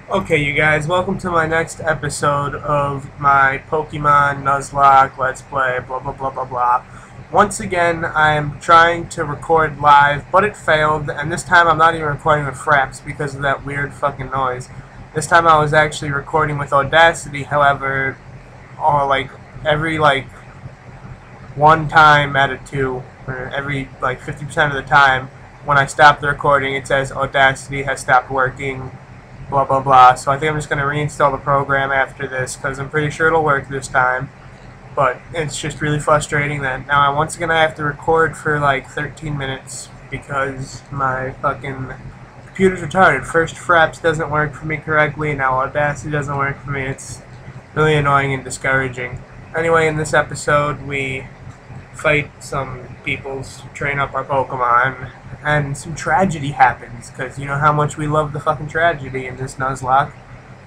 Okay, you guys, welcome to my next episode of my Pokemon Nuzlocke Let's Play, blah blah blah blah blah. Once again, I'm trying to record live, but it failed, and this time I'm not even recording with Fraps because of that weird fucking noise. This time I was actually recording with Audacity, however, every one time out of two, or every 50% of the time, when I stop the recording, it says Audacity has stopped working, blah blah blah. So I think I'm just going to reinstall the program after this because I'm pretty sure it'll work this time. But it's just really frustrating that now I'm once again I have to record for like 13 minutes because my fucking computer's retarded. First Fraps doesn't work for me correctly, and now Audacity doesn't work for me. It's really annoying and discouraging. Anyway, in this episode we fight some peoples, train up our Pokemon, and some tragedy happens, because you know how much we love the fucking tragedy in this Nuzlocke.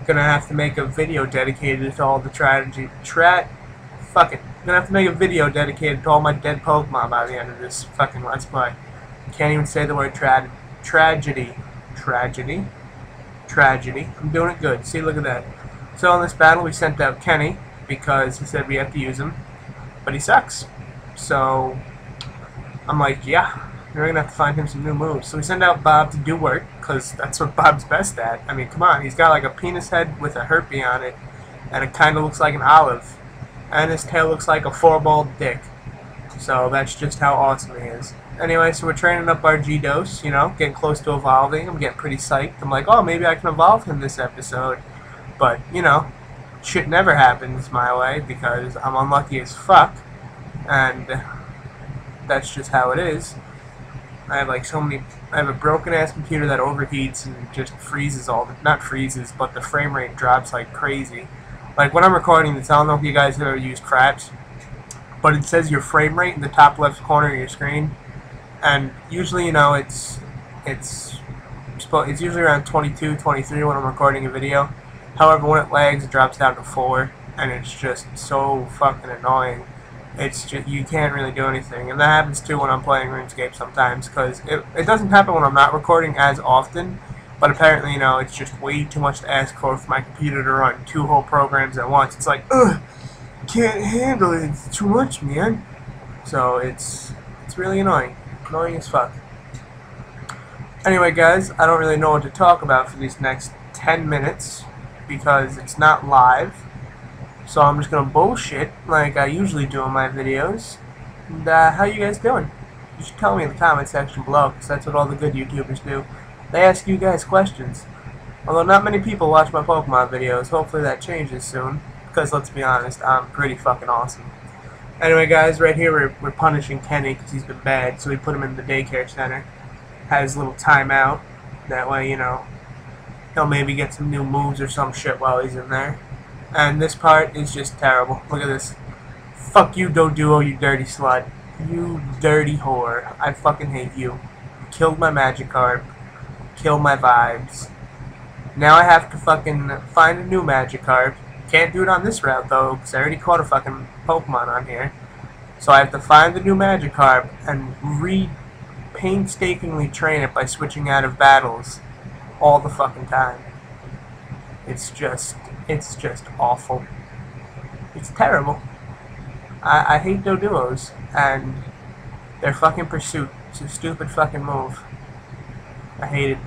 Gonna have to make a video dedicated to all the tragedy. Fuck it. Gonna have to make a video dedicated to all my dead Pokemon by the end of this fucking Let's Play. Can't even say the word tragedy. Tragedy. Tragedy. I'm doing it good. See, look at that. So in this battle we sent out Kenny, because he said we have to use him, but he sucks. So I'm like, yeah, we're gonna have to find him some new moves. So we send out Bob to do work, because that's what Bob's best at. I mean, come on, he's got like a penis head with a herpy on it, and it kind of looks like an olive, and his tail looks like a four-balled dick. So that's just how awesome he is. Anyway, so we're training up our GeeDos, you know, getting close to evolving. I'm getting pretty psyched. I'm like, oh, maybe I can evolve him this episode. But, you know, shit never happens my way, because I'm unlucky as fuck. And that's just how it is. I have I have a broken ass computer that overheats and just freezes not freezes, but the frame rate drops like crazy. Like when I'm recording this, I don't know if you guys have ever used Fraps, but it says your frame rate in the top left corner of your screen, and usually, you know, it's usually around 22, 23 when I'm recording a video. However, when it lags, it drops down to 4, and it's just so fucking annoying. It's just, you can't really do anything, and that happens too when I'm playing RuneScape sometimes, because it doesn't happen when I'm not recording as often, but apparently, you know, it's just way too much to ask for my computer to run 2 whole programs at once. It's like, ugh, can't handle it, it's too much, man. So it's really annoying as fuck. Anyway, guys, I don't really know what to talk about for these next 10 minutes, because it's not live. So I'm just gonna bullshit like I usually do in my videos. And how you guys doing? You should tell me in the comment section below, because that's what all the good YouTubers do. They ask you guys questions. Although not many people watch my Pokemon videos. Hopefully that changes soon, because let's be honest, I'm pretty fucking awesome. Anyway, guys, right here we're punishing Kenny because he's been bad, so we put him in the daycare center. Had his little timeout. That way, you know, he'll maybe get some new moves or some shit while he's in there. And this part is just terrible. Look at this. Fuck you, NOOOO, you dirty slut. You dirty whore. I fucking hate you. Killed my Magikarp. Killed my vibes. Now I have to fucking find a new Magikarp. Can't do it on this route, though, because I already caught a fucking Pokemon on here. So I have to find the new Magikarp and painstakingly train it by switching out of battles all the fucking time. It's just awful. It's terrible. I hate NOOOOs, and their fucking pursuit. It's a stupid fucking move. I hate it.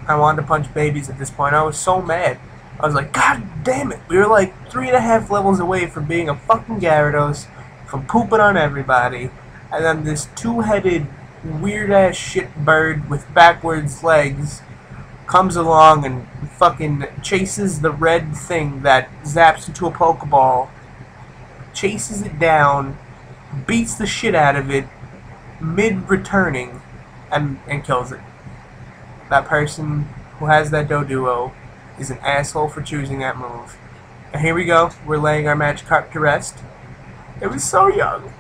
I wanted to punch babies at this point. I was so mad. I was like, God damn it! We were like 3.5 levels away from being a fucking Gyarados, from pooping on everybody, and then this 2-headed, weird-ass shit bird with backwards legs comes along and fucking chases the red thing that zaps into a Pokeball, chases it down, beats the shit out of it mid-returning, and kills it. That person who has that NOOOO is an asshole for choosing that move. And here we go, we're laying our Magikarp to rest. It was so young,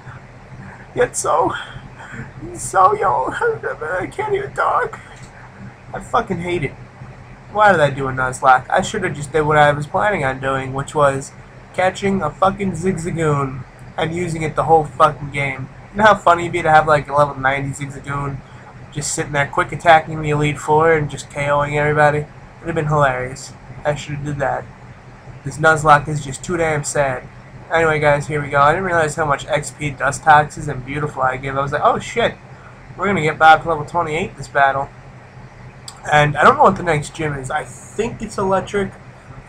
yet so young. I can't even talk. I fucking hate it. Why did I do a Nuzlocke? I should have just did what I was planning on doing, which was catching a fucking Zigzagoon and using it the whole fucking game. You know how funny it'd be to have like a level 90 Zigzagoon just sitting there quick attacking the Elite Four and just KOing everybody? Would have been hilarious. I should have did that. This Nuzlocke is just too damn sad. Anyway, guys, here we go. I didn't realize how much XP, dust taxes, and beautiful I give. I was like, oh shit, we're gonna get back to level 28 this battle. And I don't know what the next gym is. I think it's electric.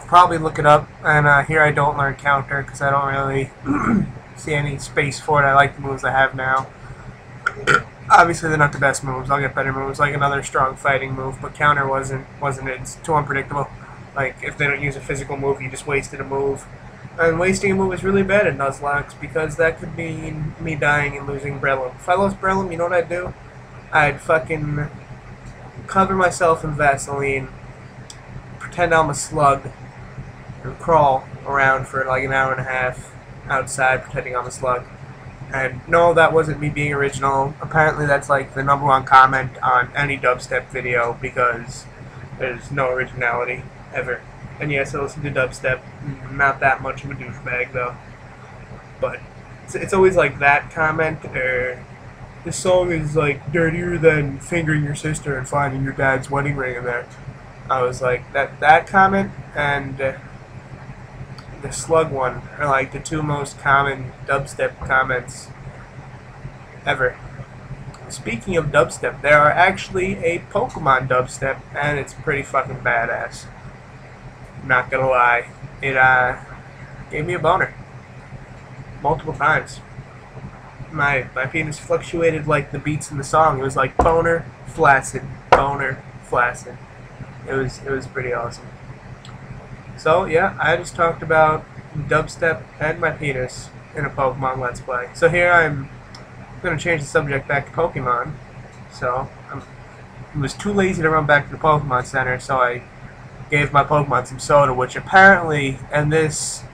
I'll probably look it up. And here I don't learn counter because I don't really see any space for it. I like the moves I have now. Obviously, they're not the best moves. I'll get better moves, like another strong fighting move. But counter wasn't it? It's too unpredictable. Like if they don't use a physical move, you just wasted a move. And wasting a move is really bad in Nuzlocke because that could mean me dying and losing Brellum. If I lost Brellum, you know what I'd do? I'd fucking cover myself in Vaseline, pretend I'm a slug, and crawl around for like an hour and a half outside pretending I'm a slug. And no, that wasn't me being original. Apparently that's like the #1 comment on any dubstep video because there's no originality ever. And yes, I listen to dubstep. Not that much of a douchebag though. But it's always like that comment, or this song is like dirtier than fingering your sister and finding your dad's wedding ring in there. I was like, that comment and the slug one are like the two most common dubstep comments ever. Speaking of dubstep, there are actually a Pokemon dubstep, and it's pretty fucking badass. Not gonna lie, it gave me a boner multiple times. My penis fluctuated like the beats in the song. It was like boner, flaccid, boner, flaccid. It was pretty awesome. So yeah, I just talked about dubstep and my penis in a Pokemon Let's Play. So here I'm gonna change the subject back to Pokemon. So I was too lazy to run back to the Pokemon Center, so I gave my Pokemon some soda, which apparently in this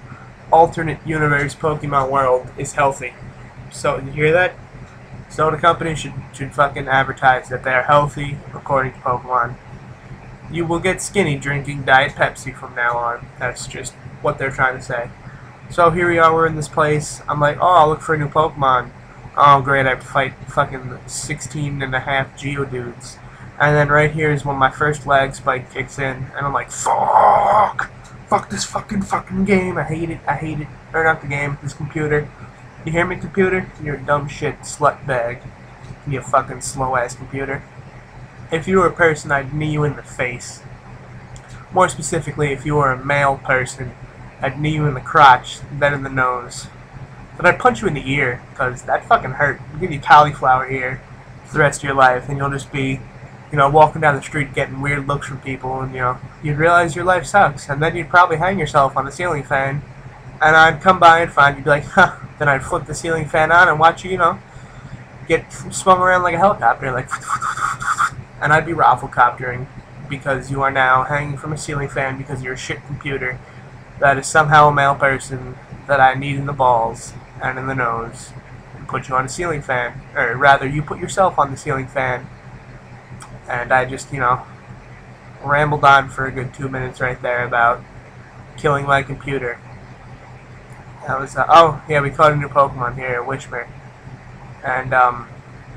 alternate universe Pokemon world is healthy. So you hear that? Soda companies should fucking advertise that they are healthy according to Pokemon. You will get skinny drinking Diet Pepsi from now on. That's just what they're trying to say. So here we are, we're in this place. I'm like, oh, I'll look for a new Pokemon. Oh great, I have to fight fucking 16 and a half Geodudes. And then right here is when my first lag spike kicks in, and I'm like, fuck! Fuck this fucking game, I hate it. Or not the game, this computer. You hear me, computer? You're a dumb shit slut bag. You fucking slow ass computer. If you were a person, I'd knee you in the face. More specifically, if you were a male person, I'd knee you in the crotch, then in the nose. But I'd punch you in the ear, because that fucking hurt. I'd give you cauliflower ear for the rest of your life, and you'll just be, you know, walking down the street getting weird looks from people, and, you know, you'd realize your life sucks, and then you'd probably hang yourself on a ceiling fan, and I'd come by and find you'd be like, huh, then I'd flip the ceiling fan on and watch you, you know, get swung around like a helicopter, like, and I'd be rafflecoptering, because you are now hanging from a ceiling fan because you're a shit computer that is somehow a male person that I need in the balls and in the nose, and put you on a ceiling fan, or rather, you put yourself on the ceiling fan. And I just, you know, rambled on for a good 2 minutes right there about killing my computer. That was, oh, yeah, we caught a new Pokemon here, Wishmer. And,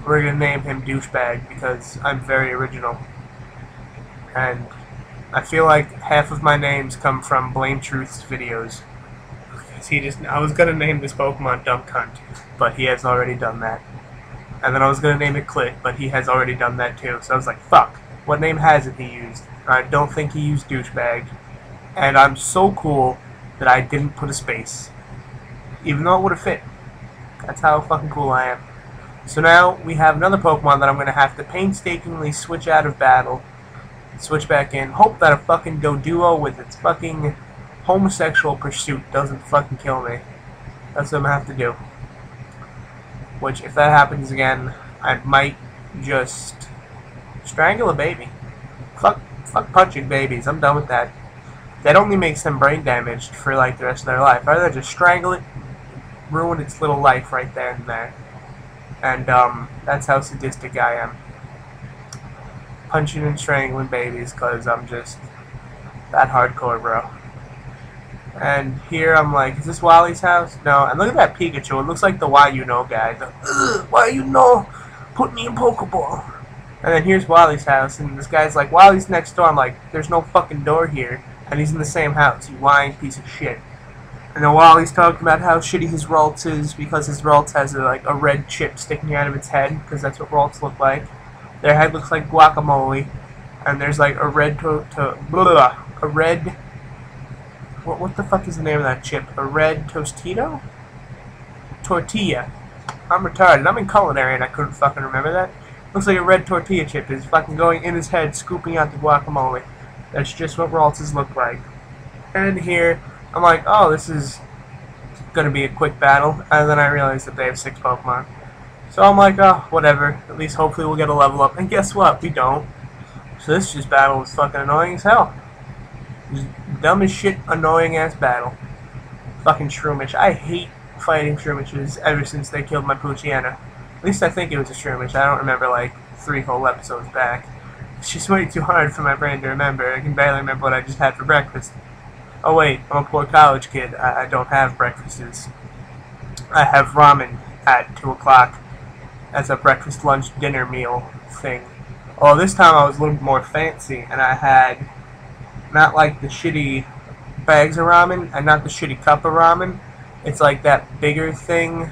we're gonna name him Douchebag because I'm very original. And I feel like half of my names come from Blame Truth's videos. Because I was gonna name this Pokemon Dumb Cunt, but he has already done that. And then I was going to name it Clit, but he has already done that too. So I was like, fuck, what name hasn't he used? I don't think he used Douchebag. And I'm so cool that I didn't put a space. Even though it would have fit. That's how fucking cool I am. So now we have another Pokemon that I'm going to have to painstakingly switch out of battle. Switch back in. Hope that a fucking Doduo with its fucking homosexual pursuit doesn't fucking kill me. That's what I'm going to have to do. Which, if that happens again, I might just strangle a baby. Fuck punching babies. I'm done with that. That only makes them brain damaged for like the rest of their life. I'd rather just strangle it, ruin its little life right there and there. And that's how sadistic I am. Punching and strangling babies, cause I'm just that hardcore, bro. And here I'm like, is this Wally's house? No. And look at that Pikachu. It looks like the Why You Know guy. The, why you know? Put me in Pokeball. And then here's Wally's house, and this guy's like, Wally's next door. I'm like, there's no fucking door here. And he's in the same house, you lying piece of shit. And then Wally's talking about how shitty his Ralts is because his Ralts has a red chip sticking out of its head, because that's what Ralts look like. Their head looks like guacamole, and there's like a red what the fuck is the name of that chip? A red Tostito? Tortilla. I'm retarded. I'm in culinary and I couldn't fucking remember that. Looks like a red tortilla chip is fucking going in his head, scooping out the guacamole. That's just what Ralts look like. And here, I'm like, oh, this is gonna be a quick battle, and then I realized that they have 6 Pokemon. So I'm like, oh, whatever. At least hopefully we'll get a level up. And guess what? We don't. So this just battle was fucking annoying as hell. Just dumb as shit, annoying ass battle. Fucking Shroomish. I hate fighting Shroomishes ever since they killed my Poochyena. At least I think it was a Shroomish. I don't remember like 3 whole episodes back. It's just way too hard for my brain to remember. I can barely remember what I just had for breakfast. Oh wait, I'm a poor college kid. I don't have breakfasts. I have ramen at 2 o'clock as a breakfast, lunch, dinner meal thing. Oh, this time I was a little bit more fancy, and I had not like the shitty bags of ramen and not the shitty cup of ramen. It's like that bigger thing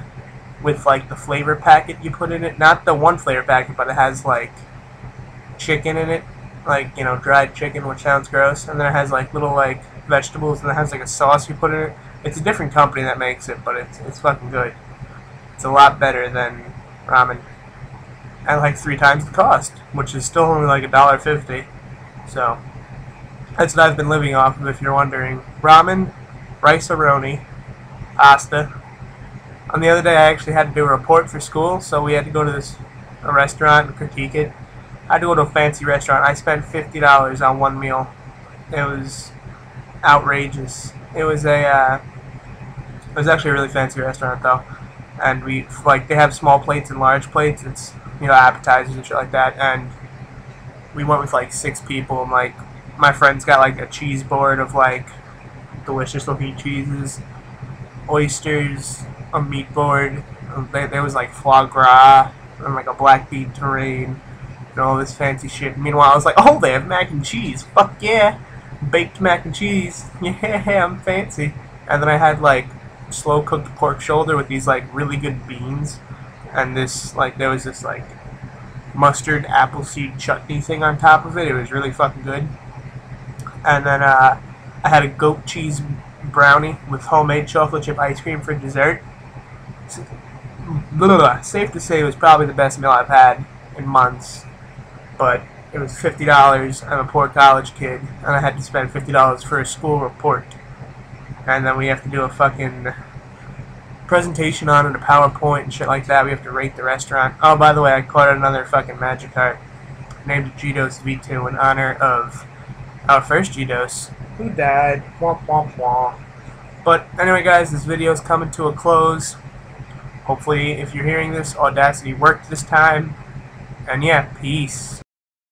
with like the flavor packet you put in it. Not the one flavor packet, but it has like chicken in it, like, you know, dried chicken, which sounds gross, and then it has like little like vegetables, and it has like a sauce you put in it. It's a different company that makes it, but it's fucking good. It's a lot better than ramen, at like 3 times the cost, which is still only like $1.50. So that's what I've been living off of, if you're wondering. Ramen, rice-a-roni, pasta. On the other day, I actually had to do a report for school, so we had to go to a restaurant and critique it. I had to go to a fancy restaurant. I spent $50 on one meal. It was outrageous. It was actually a really fancy restaurant though, and they have small plates and large plates. It's, you know, appetizers and shit like that, and we went with like 6 people, and like my friends got like a cheese board of like delicious looking cheeses, oysters, a meat board. There was like foie gras and like a black bean terrine and all this fancy shit. Meanwhile, I was like, oh, they have mac and cheese. Fuck yeah. Baked mac and cheese. Yeah, I'm fancy. And then I had like slow cooked pork shoulder with these like really good beans, and this like there was this like mustard apple seed chutney thing on top of it. It was really fucking good. And then I had a goat cheese brownie with homemade chocolate chip ice cream for dessert. Safe to say it was probably the best meal I've had in months, but it was $50. I'm a poor college kid, and I had to spend $50 for a school report. And then we have to do a fucking presentation on it, a PowerPoint and shit like that. We have to rate the restaurant. Oh, by the way, I caught another fucking Magikarp named GeeDos V2 in honor of our first GeeDos, who died. Womp womp womp. But anyway, guys, this video is coming to a close. Hopefully, if you're hearing this, Audacity worked this time. And yeah, peace.